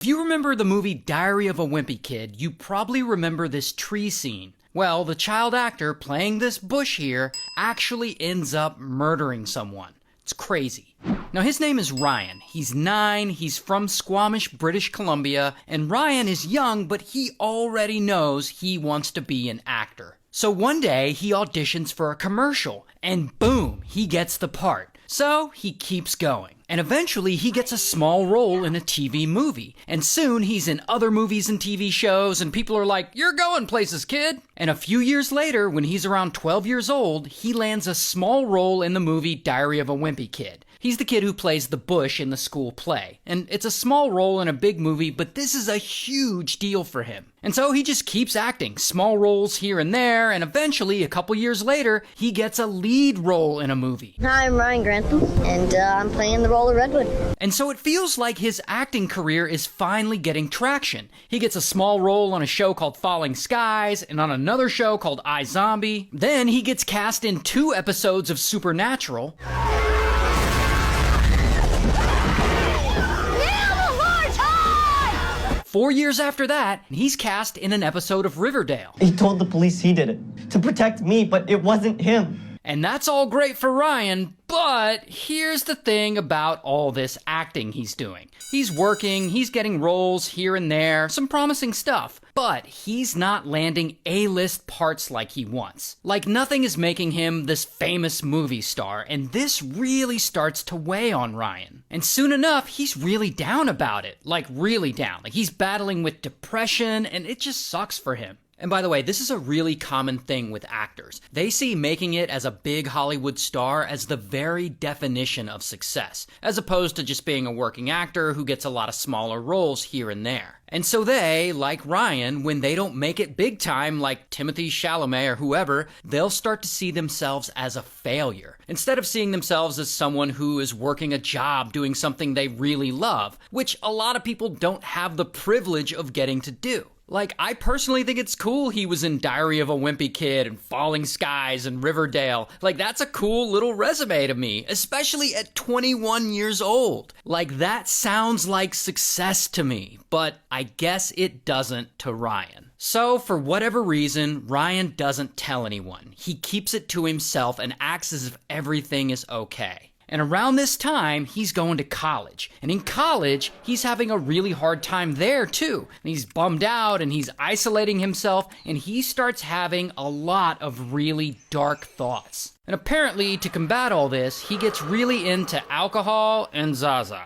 If you remember the movie Diary of a Wimpy Kid, you probably remember this tree scene. Well, the child actor playing this Bush here actually ends up murdering someone. It's crazy. Now his name is Ryan. He's 9, he's from Squamish, British Columbia, and Ryan is young, but he already knows he wants to be an actor. So one day he auditions for a commercial, and boom, he gets the part. So he keeps going. And eventually he gets a small role in a TV movie. And soon he's in other movies and TV shows, and people are like, "You're going places, kid." And a few years later, when he's around 12 years old, he lands a small role in the movie Diary of a Wimpy Kid. He's the kid who plays the Bush in the school play. And it's a small role in a big movie, but this is a huge deal for him. And so he just keeps acting, small roles here and there, and eventually, a couple years later, he gets a lead role in a movie. Hi, I'm Ryan Grantham, and I'm playing the role of Redwood. And so it feels like his acting career is finally getting traction. He gets a small role on a show called Falling Skies, and on another show called iZombie. Then he gets cast in 2 episodes of Supernatural. 4 years after that, he's cast in an episode of Riverdale. He told the police he did it, to protect me, but it wasn't him. And that's all great for Ryan, but here's the thing about all this acting he's doing. He's working, he's getting roles here and there, some promising stuff, but he's not landing A-list parts like he wants. Like nothing is making him this famous movie star, and this really starts to weigh on Ryan. And soon enough, he's really down about it, like really down. Like he's battling with depression, and it just sucks for him. And by the way, this is a really common thing with actors. They see making it as a big Hollywood star as the very definition of success, as opposed to just being a working actor who gets a lot of smaller roles here and there. And so they, like Ryan, when they don't make it big time like Timothée Chalamet or whoever, they'll start to see themselves as a failure, instead of seeing themselves as someone who is working a job doing something they really love, which a lot of people don't have the privilege of getting to do. Like, I personally think it's cool he was in Diary of a Wimpy Kid and Falling Skies and Riverdale. Like, that's a cool little resume to me, especially at 21 years old. Like, that sounds like success to me, but I guess it doesn't to Ryan. So, for whatever reason, Ryan doesn't tell anyone. He keeps it to himself and acts as if everything is okay. And around this time, he's going to college. And in college, he's having a really hard time there too. And he's bummed out and he's isolating himself, and he starts having a lot of really dark thoughts. And apparently, to combat all this, he gets really into alcohol and Zaza.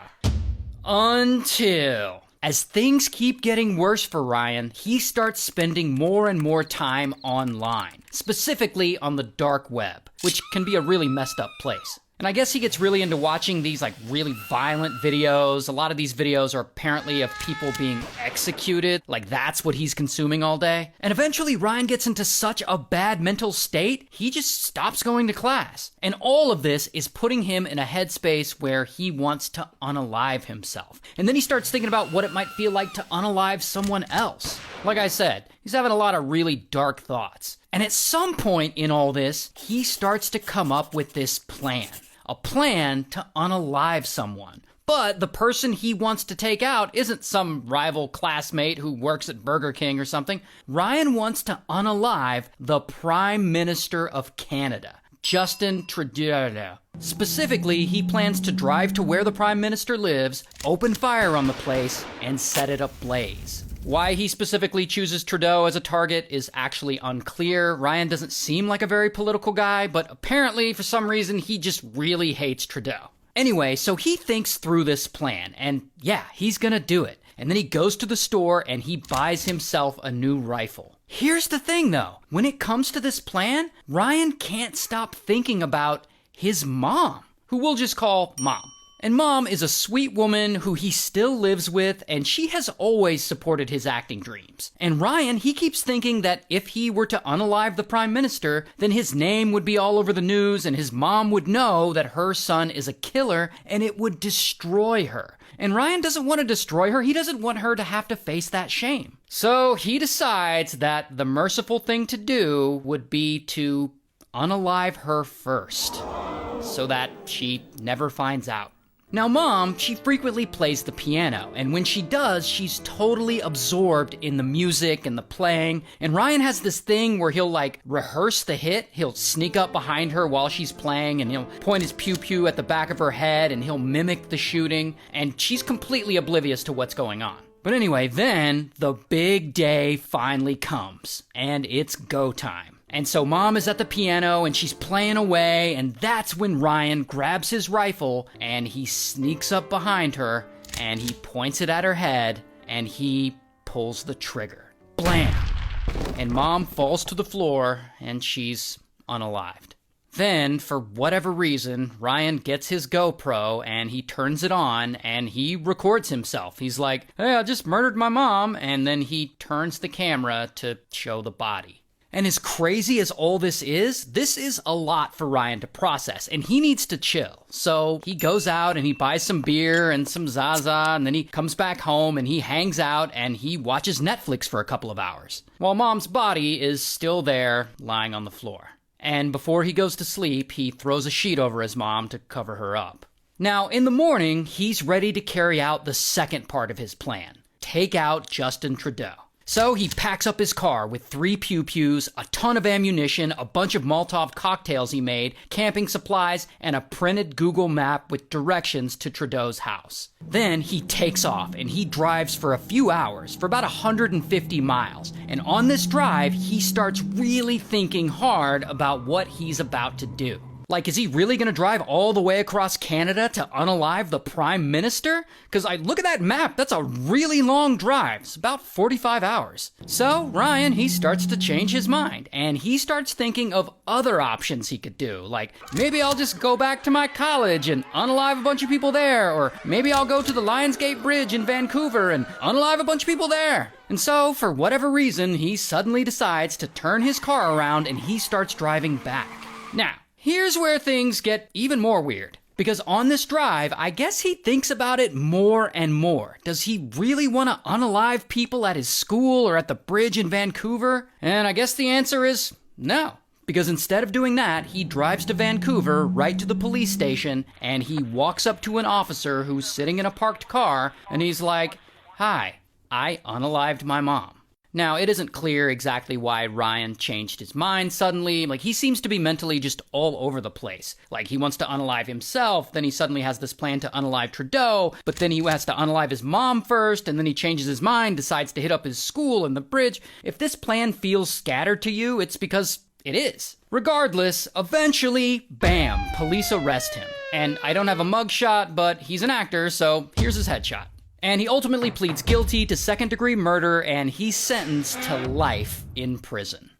Until, as things keep getting worse for Ryan, he starts spending more and more time online, specifically on the dark web, which can be a really messed up place. And I guess he gets really into watching these like really violent videos. A lot of these videos are apparently of people being executed. Like that's what he's consuming all day. And eventually Ryan gets into such a bad mental state, he just stops going to class. And all of this is putting him in a headspace where he wants to unalive himself. And then he starts thinking about what it might feel like to unalive someone else. Like I said, he's having a lot of really dark thoughts. And at some point in all this, he starts to come up with this plan. A plan to unalive someone. But the person he wants to take out isn't some rival classmate who works at Burger King or something. Ryan wants to unalive the Prime Minister of Canada, Justin Trudeau. Specifically, he plans to drive to where the Prime Minister lives, open fire on the place, and set it ablaze. Why he specifically chooses Trudeau as a target is actually unclear. Ryan doesn't seem like a very political guy, but apparently, for some reason, he just really hates Trudeau. Anyway, so he thinks through this plan, and yeah, he's gonna do it. And then he goes to the store and he buys himself a new rifle. Here's the thing though, when it comes to this plan, Ryan can't stop thinking about his mom, who we'll just call Mom. And Mom is a sweet woman who he still lives with, and she has always supported his acting dreams. And Ryan, he keeps thinking that if he were to unalive the Prime Minister, then his name would be all over the news, and his mom would know that her son is a killer, and it would destroy her. And Ryan doesn't want to destroy her, he doesn't want her to have to face that shame. So he decides that the merciful thing to do would be to unalive her first, so that she never finds out. Now Mom, she frequently plays the piano, and when she does, she's totally absorbed in the music and the playing, and Ryan has this thing where he'll like rehearse the hit. He'll sneak up behind her while she's playing, and he'll point his pew-pew at the back of her head, and he'll mimic the shooting, and she's completely oblivious to what's going on. But anyway, then the big day finally comes, and it's go time. And so Mom is at the piano and she's playing away, and that's when Ryan grabs his rifle and he sneaks up behind her and he points it at her head and he pulls the trigger. Blam! And Mom falls to the floor and she's unalived. Then, for whatever reason, Ryan gets his GoPro and he turns it on and he records himself. He's like, "Hey, I just murdered my mom," and then he turns the camera to show the body. And as crazy as all this is a lot for Ryan to process, and he needs to chill. So he goes out and he buys some beer and some Zaza, and then he comes back home and he hangs out and he watches Netflix for a couple of hours, while Mom's body is still there, lying on the floor. And before he goes to sleep, he throws a sheet over his mom to cover her up. Now, in the morning, he's ready to carry out the second part of his plan: take out Justin Trudeau. So he packs up his car with 3 pew-pews, a ton of ammunition, a bunch of Molotov cocktails he made, camping supplies, and a printed Google map with directions to Trudeau's house. Then he takes off and he drives for a few hours, for about 150 miles. And on this drive, he starts really thinking hard about what he's about to do. Like, is he really gonna drive all the way across Canada to unalive the Prime Minister? Because I look at that map, that's a really long drive. It's about 45 hours. So Ryan, he starts to change his mind, and he starts thinking of other options he could do. Like, maybe I'll just go back to my college and unalive a bunch of people there, or maybe I'll go to the Lionsgate Bridge in Vancouver and unalive a bunch of people there. And so, for whatever reason, he suddenly decides to turn his car around and he starts driving back. Now, here's where things get even more weird. Because on this drive, I guess he thinks about it more and more. Does he really want to unalive people at his school or at the bridge in Vancouver? And I guess the answer is no. Because instead of doing that, he drives to Vancouver, right to the police station, and he walks up to an officer who's sitting in a parked car, and he's like, "Hi, I unalived my mom." Now, it isn't clear exactly why Ryan changed his mind suddenly. Like, he seems to be mentally just all over the place. Like, he wants to unalive himself, then he suddenly has this plan to unalive Trudeau, but then he has to unalive his mom first, and then he changes his mind, decides to hit up his school and the bridge. If this plan feels scattered to you, it's because it is. Regardless, eventually, bam, police arrest him. And I don't have a mugshot, but he's an actor, so here's his headshot. And he ultimately pleads guilty to second-degree murder, and he's sentenced to life in prison.